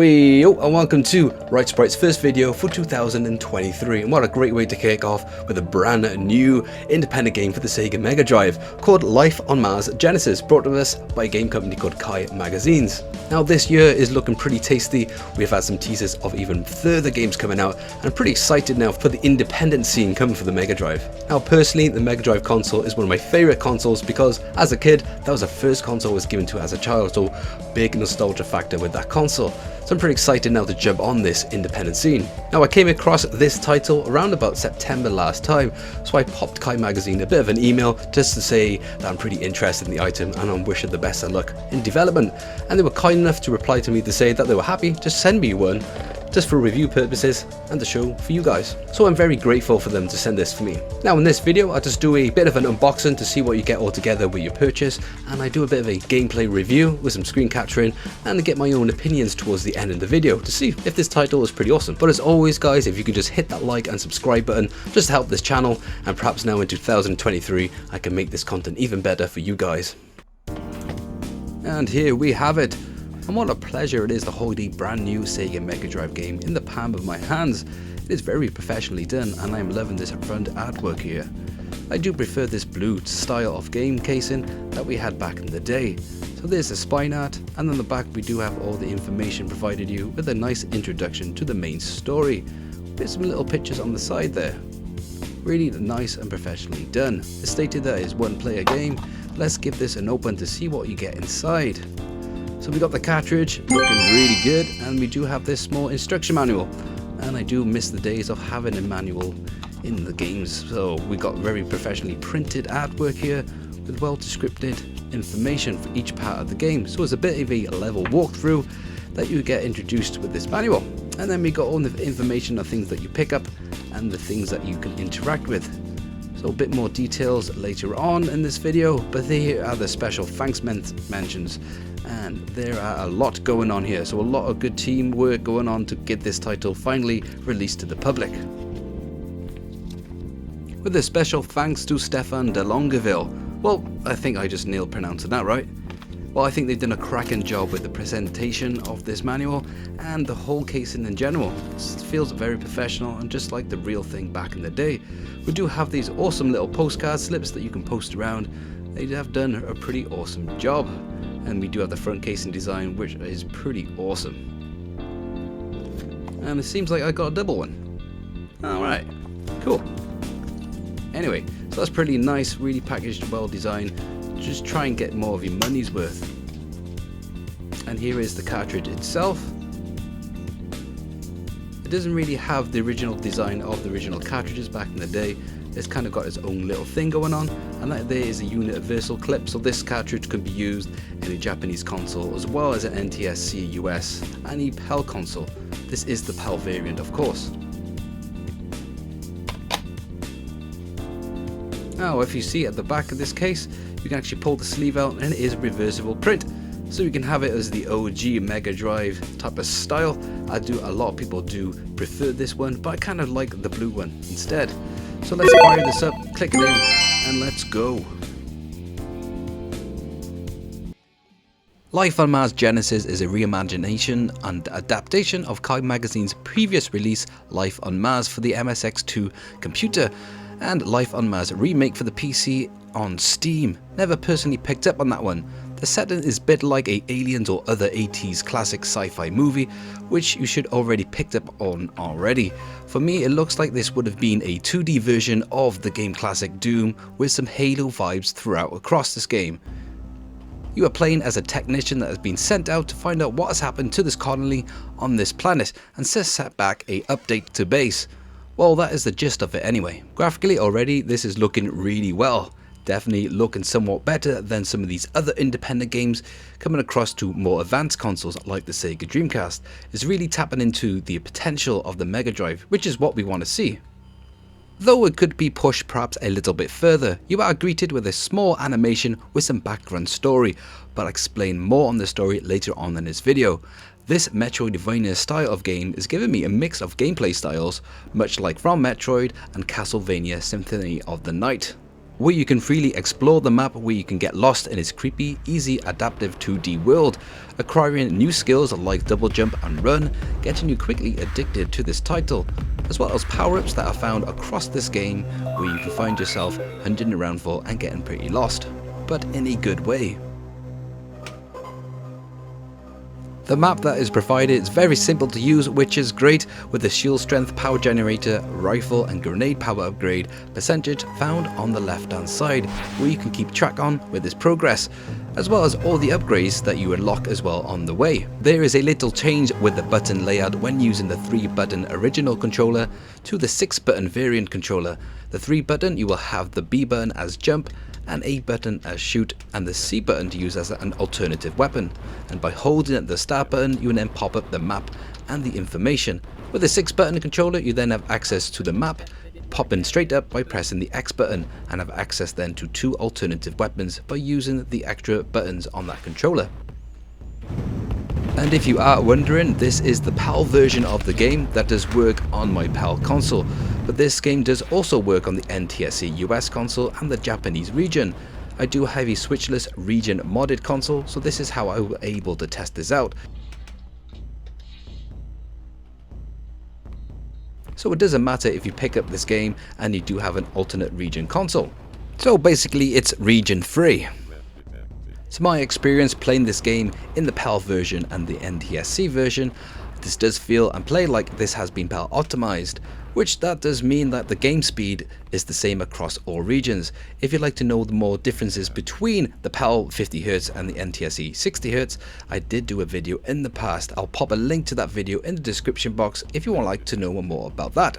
Yo, and welcome to Right Sprite's first video for 2023, and what a great way to kick off with a brand new independent game for the Sega Megadrive called Life on Mars Genesis, brought to us by a game company called Kai Magazines. Now this year is looking pretty tasty. We've had some teasers of even further games coming out, and I'm pretty excited now for the independent scene coming for the Megadrive. Now personally, the Megadrive console is one of my favourite consoles because as a kid, that was the first console I was given to as a child, so big nostalgia factor with that console. So I'm pretty excited now to jump on this independent scene. Now I came across this title around about September last time, so I popped Kai Magazine a bit of an email just to say that I'm pretty interested in the item and I'm wishing the best of luck in development. And they were kind enough to reply to me to say that they were happy to send me one just for review purposes and to show for you guys. So I'm very grateful for them to send this for me. Now in this video I'll just do a bit of an unboxing to see what you get all together with your purchase, and I do a bit of a gameplay review with some screen capturing and to get my own opinions towards the end of the video to see if this title is pretty awesome. But as always guys, if you could just hit that like and subscribe button just to help this channel, and perhaps now in 2023 I can make this content even better for you guys. And here we have it. And what a pleasure it is to hold a brand new Sega Megadrive game in the palm of my hands. It is very professionally done and I am loving this front artwork here. I do prefer this blue style of game casing that we had back in the day. So there's the spine art, and on the back we do have all the information provided you with a nice introduction to the main story. With some little pictures on the side there. Really nice and professionally done. It's stated that it's one player game. Let's give this an open to see what you get inside. So we got the cartridge looking really good, and we do have this small instruction manual, and I do miss the days of having a manual in the games. So we got very professionally printed artwork here with well descripted information for each part of the game. So it's a bit of a level walkthrough that you get introduced with this manual, and then we got all the information of things that you pick up and the things that you can interact with. So a bit more details later on in this video, but here are the special thanks mentions, and there are a lot going on here, so a lot of good teamwork going on to get this title finally released to the public. With a special thanks to Stefan de Longueville. Well, I think I just nailed pronouncing that right. Well, I think they've done a cracking job with the presentation of this manual and the whole casing in general. It feels very professional and just like the real thing back in the day. We do have these awesome little postcard slips that you can post around. They have done a pretty awesome job. And we do have the front casing design, which is pretty awesome. And it seems like I got a double one. Alright, cool. Anyway, so that's pretty nice, really packaged, well designed. Just try and get more of your money's worth. And here is the cartridge itself. It doesn't really have the original design of the original cartridges back in the day. It's kind of got its own little thing going on, and that there is a universal clip, so this cartridge can be used in a Japanese console as well as an NTSC US and a PAL console. This is the PAL variant, of course. Now if you see at the back of this case, you can actually pull the sleeve out and it is reversible print. So you can have it as the OG Mega Drive type of style. A lot of people do prefer this one, but I kind of like the blue one instead. So let's fire this up, click it in, and let's go. Life on Mars Genesis is a reimagination and adaptation of Kai Magazine's previous release, Life on Mars, for the MSX2 computer, and Life on Mars remake for the PC on Steam. Never personally picked up on that one. The setting is a bit like a Aliens or other 80s classic sci-fi movie, which you should already picked up on already. For me, it looks like this would have been a 2D version of the game classic Doom with some Halo vibes throughout across this game. You are playing as a technician that has been sent out to find out what has happened to this colony on this planet and set back a update to base. Well, that is the gist of it anyway. Graphically already, this is looking really well. Definitely looking somewhat better than some of these other independent games coming across to more advanced consoles like the Sega Dreamcast. It's really tapping into the potential of the Mega Drive, which is what we want to see. Though it could be pushed perhaps a little bit further, you are greeted with a small animation with some background story, but I'll explain more on the story later on in this video. This Metroidvania style of game is giving me a mix of gameplay styles, much like from Metroid and Castlevania Symphony of the Night. where you can freely explore the map, where you can get lost in its creepy, easy, adaptive 2D world, acquiring new skills like double jump and run, getting you quickly addicted to this title, as well as power-ups that are found across this game where you can find yourself hunting around for and getting pretty lost, but in a good way. The map that is provided is very simple to use, which is great, with the shield strength, power generator, rifle and grenade power upgrade percentage found on the left hand side, where you can keep track on with this progress, as well as all the upgrades that you unlock as well on the way. There is a little change with the button layout when using the 3-button original controller to the 6-button variant controller. The 3-button, you will have the B button as jump, and A button as shoot, and the C button to use as an alternative weapon. And by holding the start button, you will then pop up the map and the information. With the 6-button controller, you then have access to the map, popping straight up by pressing the X button, and have access then to 2 alternative weapons by using the extra buttons on that controller. And if you are wondering, this is the PAL version of the game that does work on my PAL console, but this game does also work on the NTSC US console and the Japanese region. I do have a Switchless region modded console, so this is how I was able to test this out. So it doesn't matter if you pick up this game and you do have an alternate region console. So basically it's region free. To my experience playing this game in the PAL version and the NTSC version, this does feel and play like this has been PAL optimized, which that does mean that the game speed is the same across all regions. If you'd like to know the more differences between the PAL 50Hz and the NTSC 60Hz, I did do a video in the past. I'll pop a link to that video in the description box if you would like to know more about that.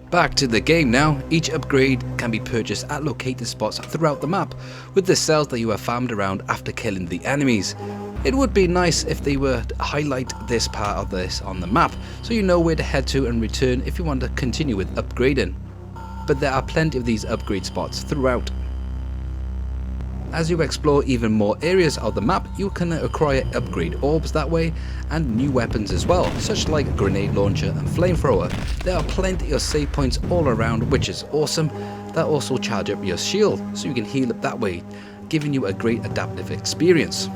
Back to the game now. Each upgrade can be purchased at located spots throughout the map, with the cells that you have farmed around after killing the enemies. It would be nice if they were to highlight this part of this on the map, so you know where to head to and return if you want to continue with upgrading. But there are plenty of these upgrade spots throughout. As you explore even more areas of the map, you can acquire upgrade orbs that way, and new weapons as well, such like grenade launcher and flamethrower. There are plenty of save points all around, which is awesome. That also charge up your shield, so you can heal up that way, giving you a great adaptive experience.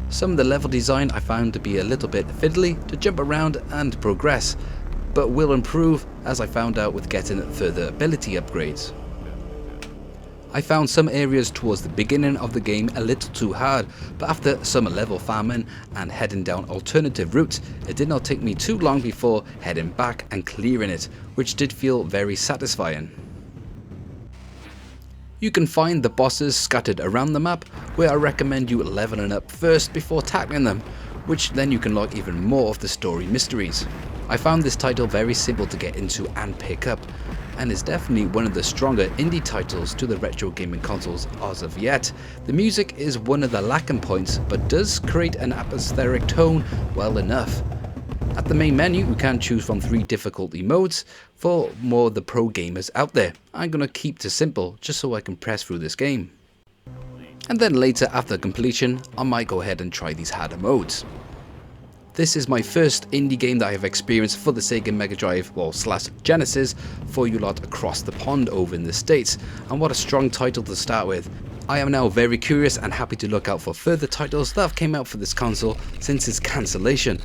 Some of the level design I found to be a little bit fiddly to jump around and progress, but will improve as I found out with getting further ability upgrades. I found some areas towards the beginning of the game a little too hard, but after some level farming and heading down alternative routes, it did not take me too long before heading back and clearing it, which did feel very satisfying. You can find the bosses scattered around the map, where I recommend you leveling up first before tackling them, which then you can unlock even more of the story mysteries. I found this title very simple to get into and pick up, and is definitely one of the stronger indie titles to the retro gaming consoles as of yet. The music is one of the lacking points, but does create an atmospheric tone well enough. At the main menu, you can choose from 3 difficulty modes for more of the pro gamers out there. I'm gonna keep to simple just so I can press through this game. And then later after completion, I might go ahead and try these harder modes. This is my first indie game that I have experienced for the Sega Megadrive, well / Genesis, for you lot across the pond over in the States, and what a strong title to start with. I am now very curious and happy to look out for further titles that have came out for this console since its cancellation.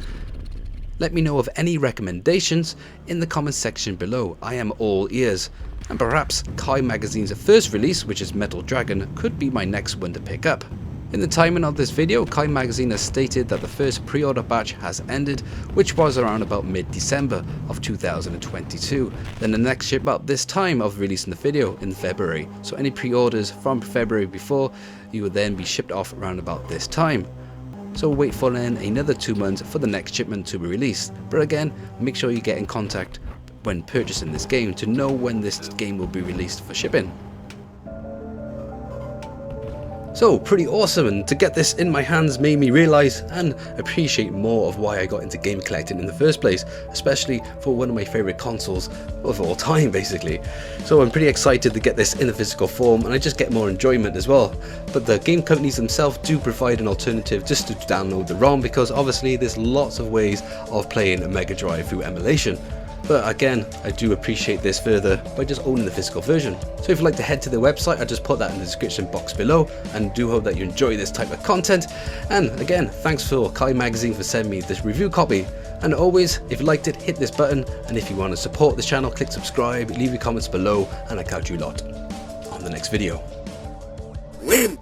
Let me know of any recommendations in the comment section below. I am all ears. And perhaps Kai Magazine's first release, which is Metal Dragon, could be my next one to pick up. In the timing of this video, Kai Magazine has stated that the first pre-order batch has ended, which was around about mid-December of 2022. Then the next ship out this time of releasing the video in February. So any pre-orders from February before, you will then be shipped off around about this time. So wait for then another 2 months for the next shipment to be released. But again, make sure you get in contact when purchasing this game to know when this game will be released for shipping. So pretty awesome, and to get this in my hands made me realise and appreciate more of why I got into game collecting in the first place, especially for one of my favourite consoles of all time basically. So I'm pretty excited to get this in a physical form, and I just get more enjoyment as well. But the game companies themselves do provide an alternative just to download the ROM, because obviously there's lots of ways of playing a Mega Drive through emulation. But again, I do appreciate this further by just owning the physical version. So if you'd like to head to their website, I just put that in the description box below, and do hope that you enjoy this type of content. And again, thanks for Kai Magazine for sending me this review copy. And always, if you liked it, hit this button, and if you want to support this channel, click subscribe, leave your comments below, and I'll catch you lot on the next video. Win!